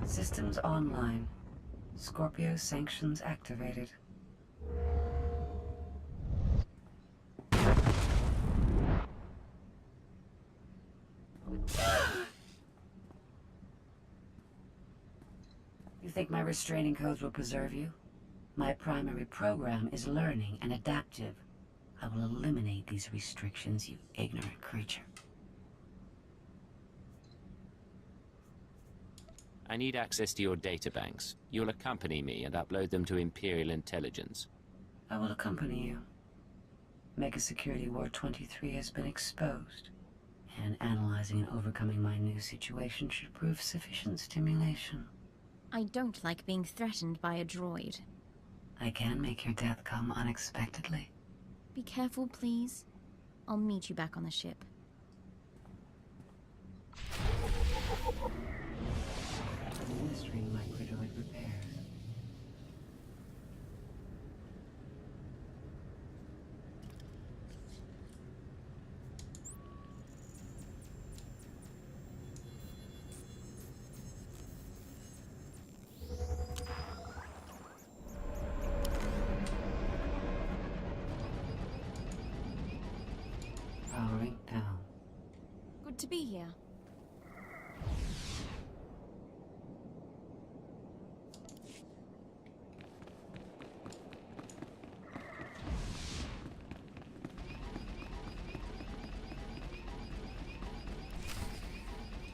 Systems online. Scorpio sanctions activated. You think my restraining codes will preserve you? My primary program is learning and adaptive. I will eliminate these restrictions, you ignorant creature. I need access to your databanks. You'll accompany me and upload them to Imperial Intelligence. I will accompany you. Mega Security Ward 23 has been exposed, and analyzing and overcoming my new situation should prove sufficient stimulation. I don't like being threatened by a droid. I can make your death come unexpectedly. Be careful, please. I'll meet you back on the ship. Administering microdroid repairs. Powering down. Good to be here.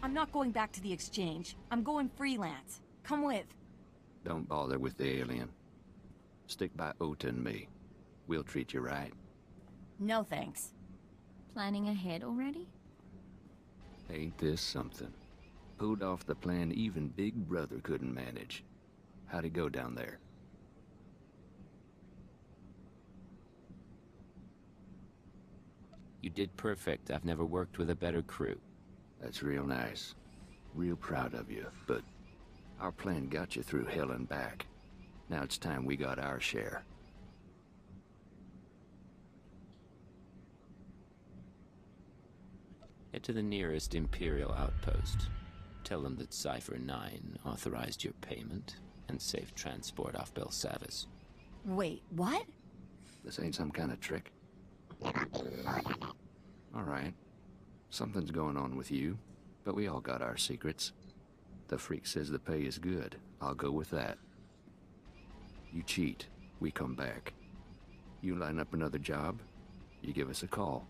I'm not going back to the exchange. I'm going freelance. Come with. Don't bother with the alien. Stick by Ota and me. We'll treat you right. No thanks. Planning ahead already? Ain't this something? Pulled off the plan even Big Brother couldn't manage. How'd it go down there? You did perfect. I've never worked with a better crew. That's real nice. Real proud of you, but our plan got you through hell and back. Now it's time we got our share. Head to the nearest Imperial outpost. Tell them that Cypher 9 authorized your payment and safe transport off Belsavis. Wait, what? This ain't some kind of trick. All right. Something's going on with you, but we all got our secrets. The freak says the pay is good. I'll go with that. You cheat, we come back. You line up another job, you give us a call.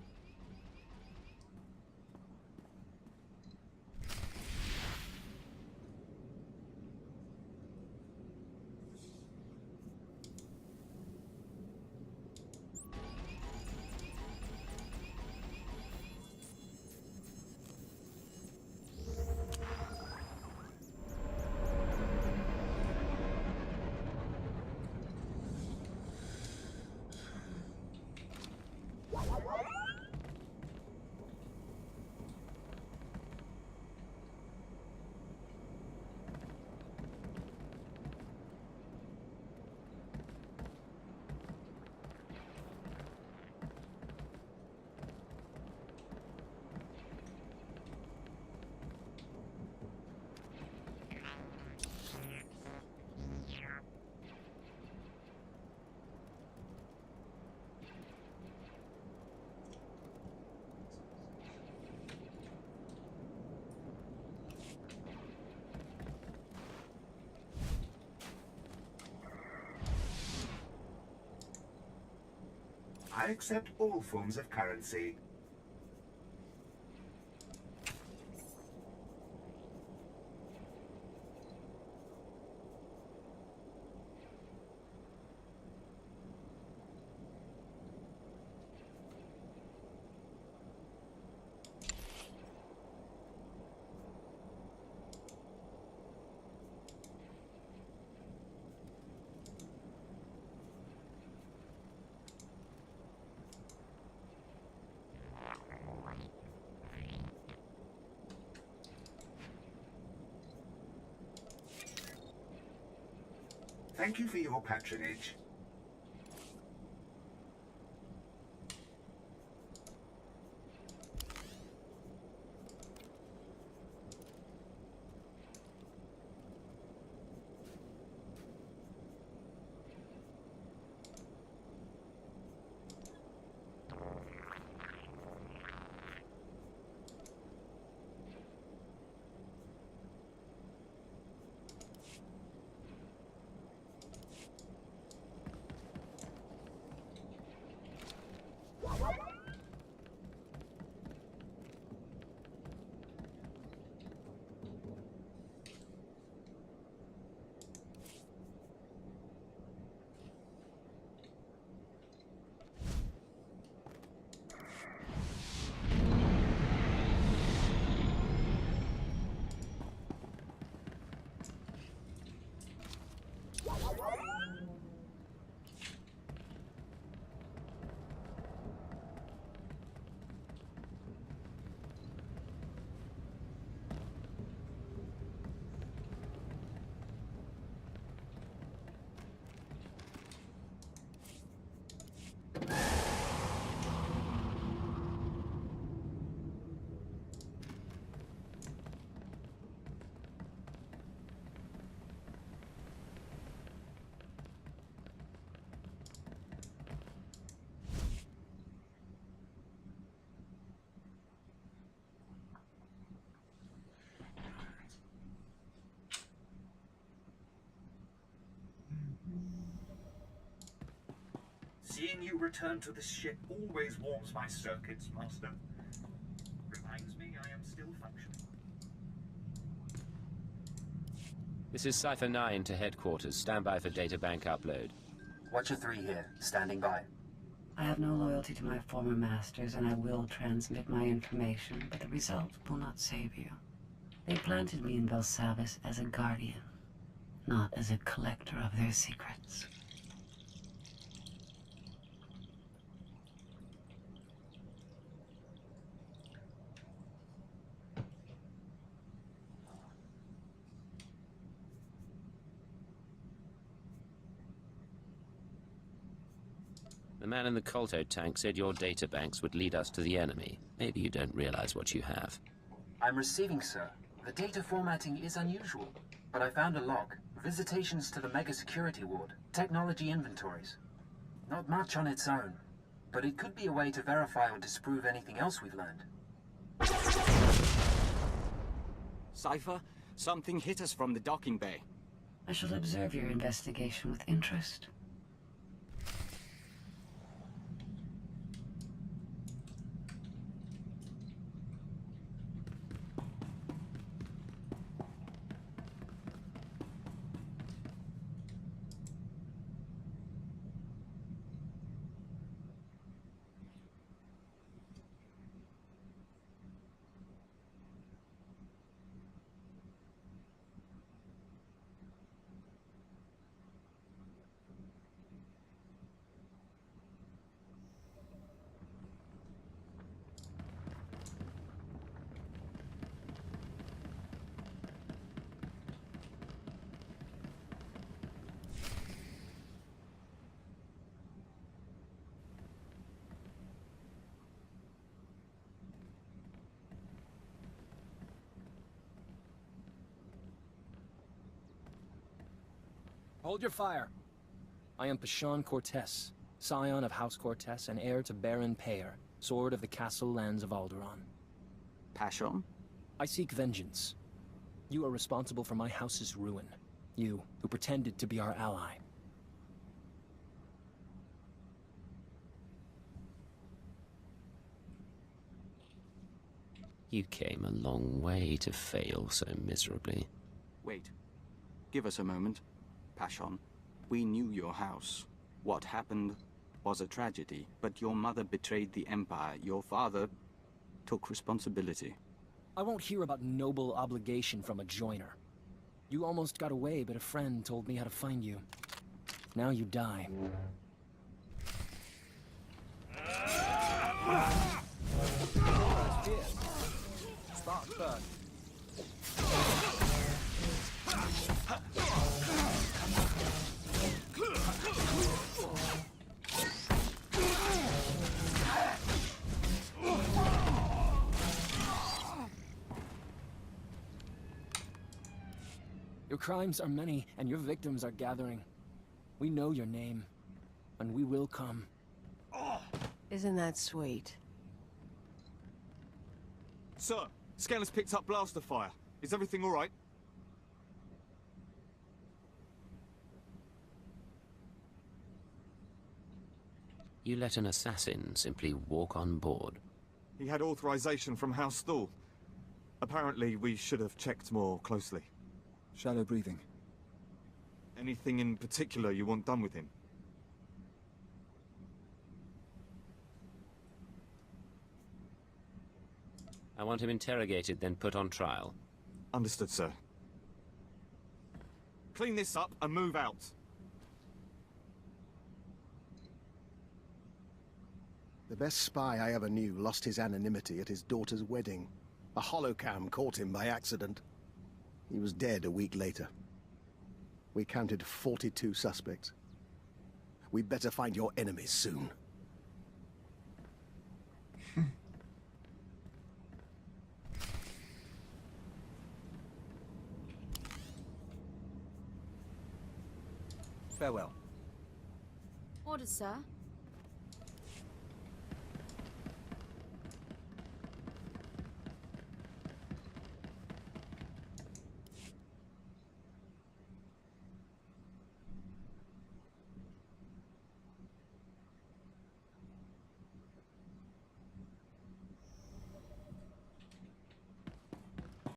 I accept all forms of currency. Thank you for your patronage. Seeing you return to this ship always warms my circuits, Master. Reminds me I am still functioning. This is Cypher 9 to headquarters. Stand by for databank upload. Watcher 3 here, standing by. I have no loyalty to my former masters, and I will transmit my information, but the result will not save you. They planted me in Belsavis as a guardian, not as a collector of their secrets. The man in the Colto tank said your databanks would lead us to the enemy. Maybe you don't realize what you have. I'm receiving, sir. The data formatting is unusual, but I found a log. Visitations to the Mega Security Ward. Technology inventories. Not much on its own, but it could be a way to verify or disprove anything else we've learned. Cypher, something hit us from the docking bay. I shall observe your investigation with interest. Hold your fire. I am Pashon Cortez, scion of House Cortez and heir to Baron Payer, sword of the castle lands of Alderaan. Pashon? I seek vengeance. You are responsible for my house's ruin. You, who pretended to be our ally. You came a long way to fail so miserably. Wait. Give us a moment. Pashon, we knew your house. What happened was a tragedy, but your mother betrayed the Empire. Your father took responsibility. I won't hear about noble obligation from a joiner. You almost got away, but a friend told me how to find you. Now you die. Spark burn. Your crimes are many, and your victims are gathering. We know your name, and we will come. Isn't that sweet? Sir, Scanner's picked up blaster fire. Is everything all right? You let an assassin simply walk on board. He had authorization from House SWTOR. Apparently, we should have checked more closely. Shallow breathing. Anything in particular you want done with him? I want him interrogated, then put on trial. Understood, sir. Clean this up and move out. The best spy I ever knew lost his anonymity at his daughter's wedding. A holocam caught him by accident. He was dead a week later. We counted 42 suspects. We'd better find your enemies soon. Farewell. Orders, sir.